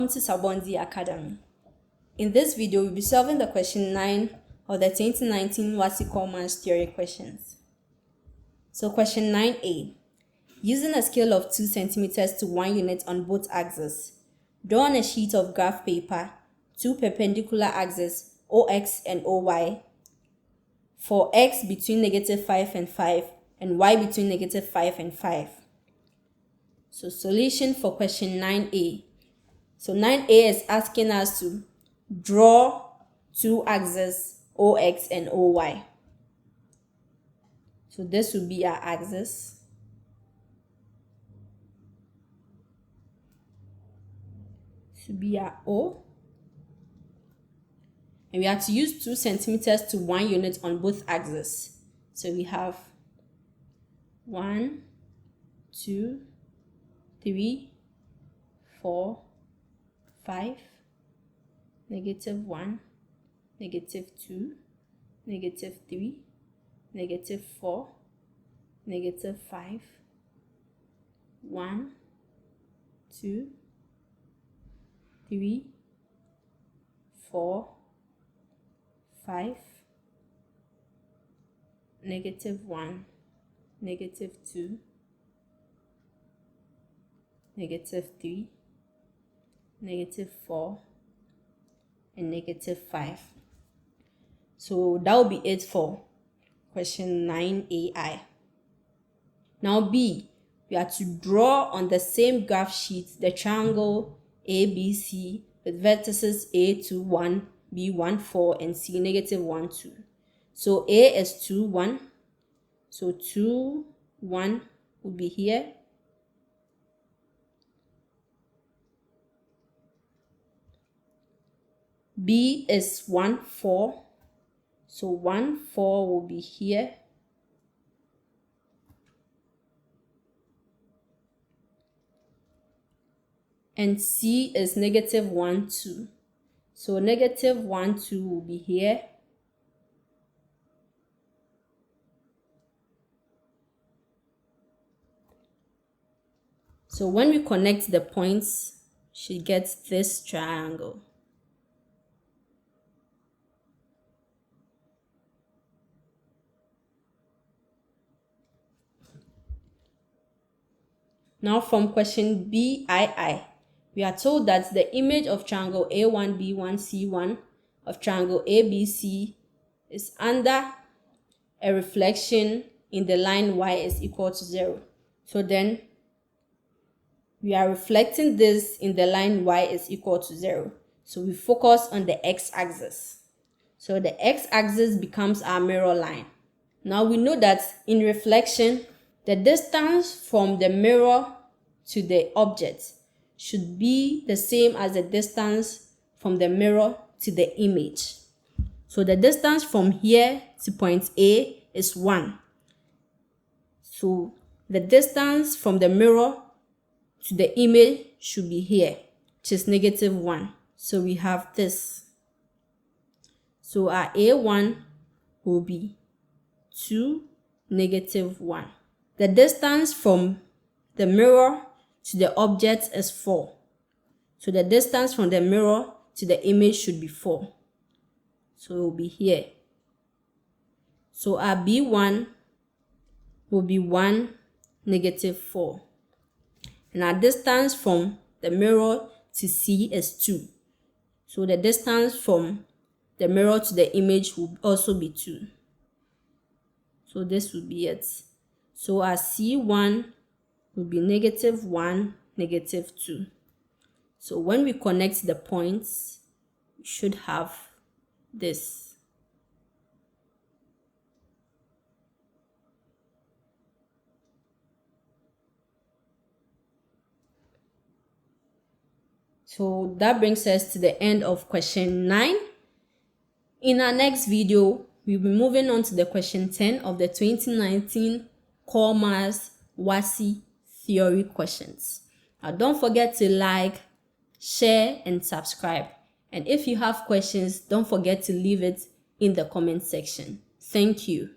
Welcome to Sabondi Academy. In this video, we'll be solving the question 9 of the 2019 WASSCE Commons Theory questions. So question 9a. Using a scale of 2 centimeters to 1 unit on both axes, draw on a sheet of graph paper 2 perpendicular axes OX and OY for X between -5 and 5 and Y between -5 and 5. So solution for question 9a. So 9a is asking us to draw 2 axes OX and OY. So this will be our axis. This will be our O. And we have to use 2 centimeters to 1 unit on both axes. So we have 1, 2, 3, 4, 5, -1, -2, -3, -4, -5, 1, 2, 3, 4, 5, -1, -2, -3, -4, and -5. So that will be it for question 9AI. Now B, we have to draw on the same graph sheet the triangle ABC with vertices A 1, B 4, and C -1 2. So A is 2 1. So 2 1 will be here. B is 1 4. So 1 4 will be here. And C is -1 2. So -1 2 will be here. So when we connect the points, she gets this triangle. Now from question BII, we are told that the image of triangle A1, B1, C1 of triangle ABC is under a reflection in the line y is equal to 0. So then we are reflecting this in the line y is equal to 0. So we focus on the x-axis. So the x-axis becomes our mirror line. Now we know that in reflection, the distance from the mirror to the object should be the same as the distance from the mirror to the image. So the distance from here to point A is 1. So the distance from the mirror to the image should be here, which is -1. So we have this. So our A1 will be 2 -1. The distance from the mirror to the object is 4. So the distance from the mirror to the image should be 4. So it will be here. So our B1 will be 1 -4. And our distance from the mirror to C is 2. So the distance from the mirror to the image will also be 2. So this will be it. So our C1 will be -1, -2. So when we connect the points, we should have this. So that brings us to the end of question 9. In our next video, we'll be moving on to the question 10 of the 2019 Commons WASSCE Theory questions. Now don't forget to like, share, and subscribe. And if you have questions, don't forget to leave it in the comment section. Thank you.